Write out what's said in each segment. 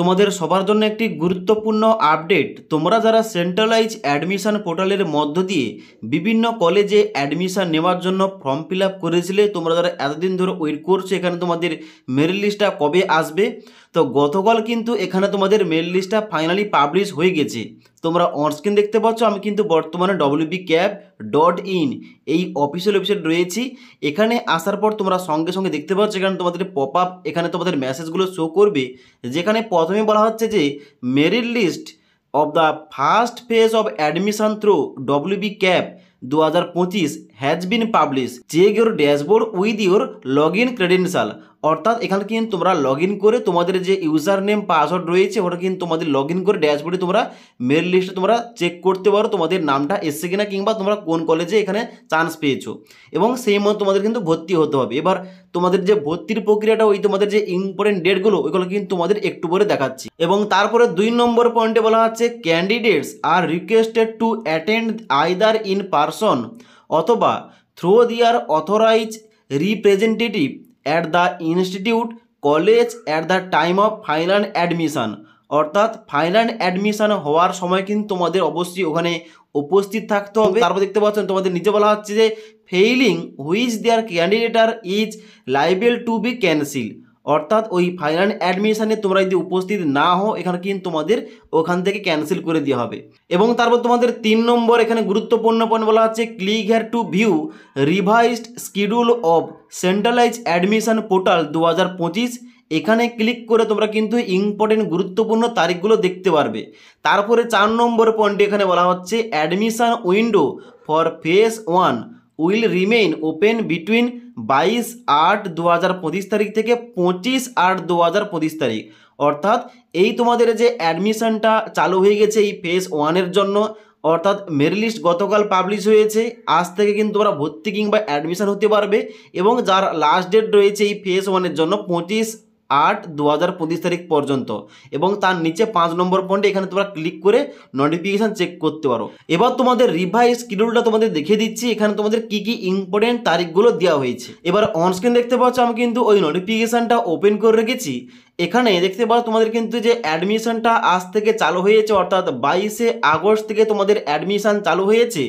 তোমাদের সবার জন্য একটি গুরুত্বপূর্ণ আপডেট। তোমরা যারা সেন্ট্রালাইজ অ্যাডমিশন পোর্টালের মধ্য দিয়ে বিভিন্ন কলেজে অ্যাডমিশন নেওয়ার জন্য ফর্ম ফিল আপ করেছিলে, তোমরা যারা এতদিন ধরে ওয়েট করছো এখানে তোমাদের মেরিট লিস্টটা কবে আসবে, তো গতকাল কিন্তু এখানে তোমাদের মেরিট লিস্টটা ফাইনালি পাবলিশ হয়ে গেছে। তোমরা অনস্ক্রিন দেখতে পাচ্ছ, আমি কিন্তু বর্তমানে wbcap.in এই অফিসিয়াল ওয়েবসাইট রয়েছি। এখানে আসার পর তোমরা সঙ্গে সঙ্গে দেখতে পাচ্ছ এখানে তোমাদের পপ আপ, এখানে তোমাদের মেসেজগুলো শো করবে, যেখানে প্রথমে বলা হচ্ছে যে merit list of the first phase of admission through WBCAP 2025 has been publish, check your dashboard with your log in credential. অর্থাৎ এখানে কিন্তু তোমরা লগ ইন করে তোমাদের যে ইউজার নেম পাসওয়ার্ড রয়েছে ওটা কিন্তু তোমাদের লগ ইন করে ড্যাশবোর্ডে তোমরা মেরিট লিস্টে তোমরা চেক করতে পারো তোমাদের নামটা এসছে কিনা, কিংবা তোমরা কোন কলেজে এখানে চান্স পেয়েছো, এবং সেই মতো তোমাদের কিন্তু ভর্তি হতে হবে। এবার তোমাদের যে ভর্তির প্রক্রিয়াটা, ওই তোমাদের যে ইম্পর্টেন্ট ডেটগুলো ওইগুলো কিন্তু তোমাদের একটু পরে দেখাচ্ছি। এবং তারপরে 2 নম্বর পয়েন্টে বলা হচ্ছে candidates are requested to attend either in person অথবা through their authorise representative at the institute college at the time of final admission. অর্থাৎ ফাইনাল অ্যাডমিশন হওয়ার সময় কিন্তু তোমাদের অবশ্যই ওখানে উপস্থিত থাকতে হবে। তারপর দেখতে পাচ্ছেন তোমাদের নিচে বলা হচ্ছে যে failing which their candidature is liable to be cancel. অর্থাৎ ওই ফাইনাল অ্যাডমিশনে তোমরা যদি উপস্থিত না হও এখানে কিন্তু তোমাদের ওখান থেকে ক্যান্সেল করে দেওয়া হবে। এবং তারপর তোমাদের 3 নম্বর এখানে গুরুত্বপূর্ণ পয়েন্ট বলা হচ্ছে click here two view revised schedule of centralise admission portal 2025। এখানে ক্লিক করে তোমরা কিন্তু ইম্পর্টেন্ট গুরুত্বপূর্ণ তারিখগুলো দেখতে পারবে। তারপরে 4 নম্বর পয়েন্টে এখানে বলা হচ্ছে admission window for phase 1 will remain open between 22/8/2025 তারিখ থেকে 25/8/2025 তারিখ। অর্থাৎ এই তোমাদের যে অ্যাডমিশনটা চালু হয়ে গেছে এই ফেজ 1-এর জন্য, অর্থাৎ মেরিট লিস্ট গতকাল পাবলিশ হয়েছে, আজ থেকে কিন্তু তোমরা ভর্তি কিংবা অ্যাডমিশন হতে পারবে। এবং যার লাস্ট ডেট রয়েছে এই ফেজ 1-এর জন্য 25/8/2025 তারিখ পর্যন্ত। এবং তার নিচে 5 নম্বর পয়েন্টে এখানে তোমরা ক্লিক করে নোটিফিকেশান চেক করতে পারো। এবার তোমাদের রিভাইজ শিডিউলটা তোমাদের দেখিয়ে দিচ্ছি, এখানে তোমাদের কি কি ইম্পর্টেন্ট তারিখগুলো দেওয়া হয়েছে। এবার অনস্ক্রিন দেখতে পাচ্ছ আমি কিন্তু ওই নোটিফিকেশানটা ওপেন করে রেখেছি। এখানে দেখতে পাচ্ছ তোমাদের কিন্তু যে অ্যাডমিশনটা আজ থেকে চালু হয়েছে, অর্থাৎ 22শে আগস্ট থেকে তোমাদের অ্যাডমিশন চালু হয়েছে।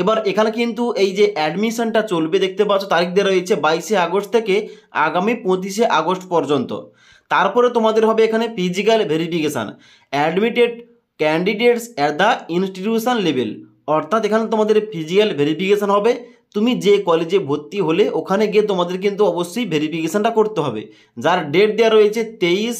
এবার এখানে কিন্তু এই যে অ্যাডমিশনটা চলবে দেখতে পাচ্ছ তারিখ দেওয়া রয়েছে 22শে আগস্ট থেকে আগামী 25শে আগস্ট পর্যন্ত। তারপরে তোমাদের হবে এখানে physical verification admitted candidates at the institution level. অর্থাৎ এখানে তোমাদের ফিজিক্যাল ভেরিফিকেশান হবে, তুমি যে কলেজে ভর্তি হলে ওখানে গিয়ে তোমাদের কিন্তু অবশ্যই ভেরিফিকেশানটা করতে হবে, যার ডেট দেওয়া রয়েছে 23,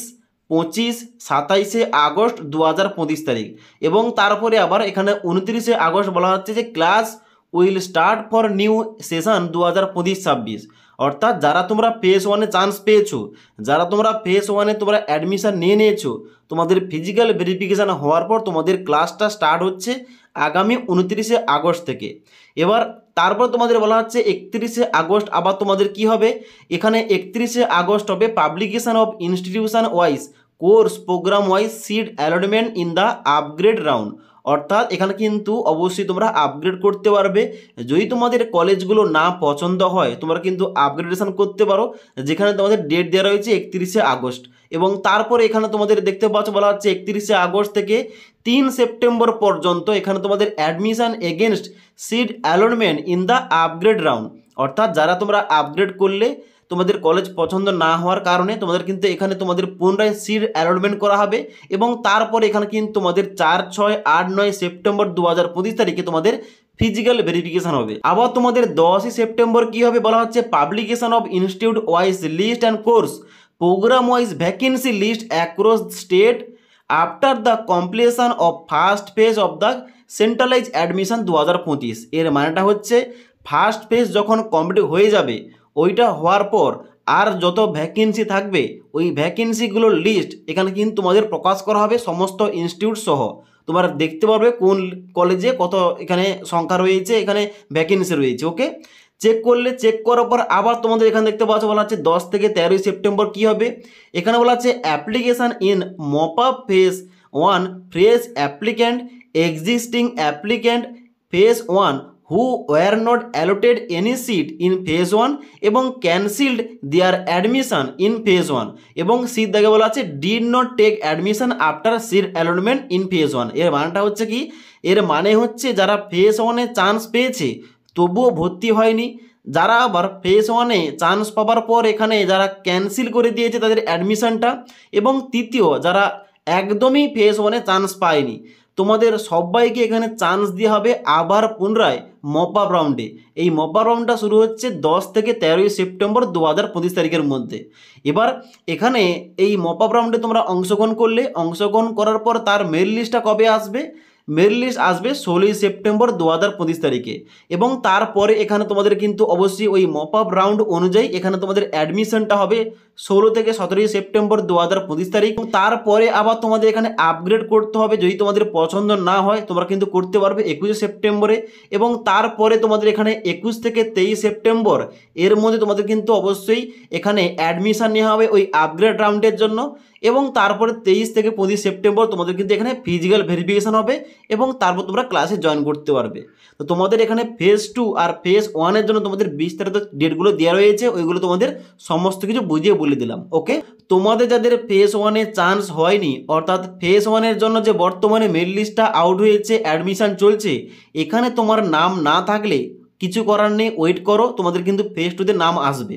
25, 27শে আগস্ট 2025 তারিখ। এবং তারপরে আবার এখানে 29শে আগস্ট বলা হচ্ছে যে class will start for new session 2025-26। অর্থাৎ যারা তোমরা ফেজ 1-এ চান্স পেয়েছো, যারা তোমরা ফেজ 1-এ তোমরা অ্যাডমিশন নিয়ে নিয়েছো, তোমাদের ফিজিক্যাল ভেরিফিকেশান হওয়ার পর তোমাদের ক্লাসটা স্টার্ট হচ্ছে আগামী 29শে আগস্ট থেকে। এবার তারপর তোমাদের বলা হচ্ছে 31শে আগস্ট আবার তোমাদের কি হবে, এখানে 31শে আগস্ট হবে publication of institution wise course programme wise seat allotment in the upgrade round. অর্থাৎ এখানে কিন্তু অবশ্যই তোমরা আপগ্রেড করতে পারবে। যদি তোমাদের কলেজগুলো না পছন্দ হয় তোমরা কিন্তু আপগ্রেডেশন করতে পারো, যেখানে তোমাদের ডেট দেওয়া রয়েছে 31শে আগস্ট। এবং তারপরে এখানে তোমাদের দেখতে পাচ্ছ বলা হচ্ছে 31শে আগস্ট থেকে 3 সেপ্টেম্বর পর্যন্ত এখানে তোমাদের admission against seat allotment in the upgrade round. অর্থাৎ যারা তোমরা আপগ্রেড করলে তোমাদের কলেজ পছন্দ না হওয়ার কারণে তোমাদের কিন্তু এখানে তোমাদের পুনরায় সিট অ্যালটমেন্ট করা হবে। এবং তারপর এখানে কিন্তু তোমাদের 4, 6, 8, 9 সেপ্টেম্বর 2025 তারিখে তোমাদের ফিজিক্যাল ভেরিফিকেশান হবে। আবার তোমাদের 10ই সেপ্টেম্বর কি হবে বলা হচ্ছে publication of institute wise list and course programme wise vacancy list across state after the completion of first phase of the centralise admission 2025। এর মানেটা হচ্ছে ফার্স্ট ফেজ যখন কমপ্লিট হয়ে যাবে, ওইটা হওয়ার পর আর যত ভ্যাকেন্সি থাকবে ওই ভ্যাকেন্সিগুলোর লিস্ট এখানে কিন্তু তোমাদের প্রকাশ করা হবে সমস্ত ইনস্টিটিউট সহ। তোমরা দেখতে পারবে কোন কলেজে কত এখানে সংখ্যা রয়েছে, এখানে ভ্যাকেন্সি রয়েছে। ওকে, চেক করলে, চেক করার পর আবার তোমাদের এখানে দেখতে পাচ্ছ বলা হচ্ছে 10 থেকে 13 সেপ্টেম্বর কি হবে, এখানে বলা হচ্ছে application in mop up phase 1 fresh applicant existing applicant phase 1 who were not allotted any seat in phase 1 এবং cancelled their admission in phase 1 এবং সিট দেখে বলা আছে did not take admission after seat allotment in phase 1। এর মানেটা হচ্ছে কি, এর মানে হচ্ছে যারা ফেজ 1-এ চান্স পেয়েছে তবুও ভর্তি হয়নি, যারা আবার ফেজ 1-এ চান্স পাওয়ার পর এখানে যারা ক্যান্সেল করে দিয়েছে তাদের অ্যাডমিশনটা, এবং তৃতীয় যারা একদমই ফেজ 1-এ চান্স পায়নি, তোমাদের সবাইকে এখানে চান্স দেওয়া হবে আবার পুনরায় মপ আপ রাউন্ডে। এই মপ আপ রাউন্ডটা শুরু হচ্ছে 10 থেকে 13 সেপ্টেম্বর 2025 তারিখের মধ্যে। এবার এখানে এই মপ আপ রাউন্ডে তোমরা অংশগ্রহণ করলে, অংশগ্রহণ করার পর তার মেরিট লিস্টটা কবে আসবে? মেরিট লিস্ট আসবে 16 সেপ্টেম্বর 2025 তারিখে, এবং তারপরে এখানে তোমাদের কিন্তু অবশ্যই ওই মপ আপ রাউন্ড অনুযায়ী এখানে তোমাদের অ্যাডমিশনটা হবে 16 থেকে 17 সেপ্টেম্বর 2025 তারিখ। তারপরে আবার তোমাদের এখানে আপগ্রেড করতে হবে, যদি তোমাদের পছন্দ না হয় তোমরা কিন্তু করতে পারবে 21 সেপ্টেম্বরে, এবং তারপরে তোমাদের এখানে 21 থেকে 23 সেপ্টেম্বর এর মধ্যে তোমাদের কিন্তু অবশ্যই এখানে অ্যাডমিশন নেওয়া হবে ওই আপগ্রেড রাউন্ডের জন্য, এবং তারপরে 23 থেকে 25 সেপ্টেম্বর তোমাদের কিন্তু এখানে ফিজিক্যাল ভেরিফিকেশন হবে, এবং তারপর তোমরা ক্লাসে জয়েন করতে পারবে। তো তোমাদের এখানে ফেজ 2 আর ফেজ 1-এর জন্য তোমাদের বিস্তারিত ডেটগুলো দেওয়া রয়েছে, ওইগুলো তোমাদের সমস্ত কিছু বুঝিয়ে বলে দিলাম। ওকে, তোমাদের যাদের ফেজ 1-এ চান্স হয়নি, অর্থাৎ ফেজ 1-এর জন্য যে বর্তমানে মেরিট লিস্টটা আউট হয়েছে, অ্যাডমিশন চলছে, এখানে তোমার নাম না থাকলে কিছু করার নেই, ওয়েট করো, তোমাদের কিন্তু ফেজ 2-তে নাম আসবে।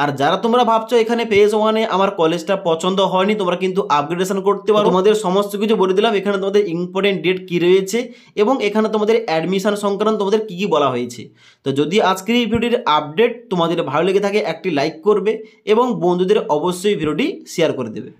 আর যারা তোমরা ভাবছো এখানে ফেজ 1-এ আমার কলেজটা পছন্দ হয়নি, তোমরা কিন্তু আপগ্রেডেশন করতে পারো। তোমাদের সমস্ত কিছু বলে দিলাম, এখানে তোমাদের ইম্পর্টেন্ট ডেট কী রয়েছে এবং এখানে তোমাদের অ্যাডমিশন সংক্রান্ত তোমাদের কী কী বলা হয়েছে। তো যদি আজকের এই ভিডিওটির আপডেট তোমাদের ভালো লেগে থাকে একটি লাইক করবে এবং বন্ধুদের অবশ্যই ভিডিওটি শেয়ার করে দেবে।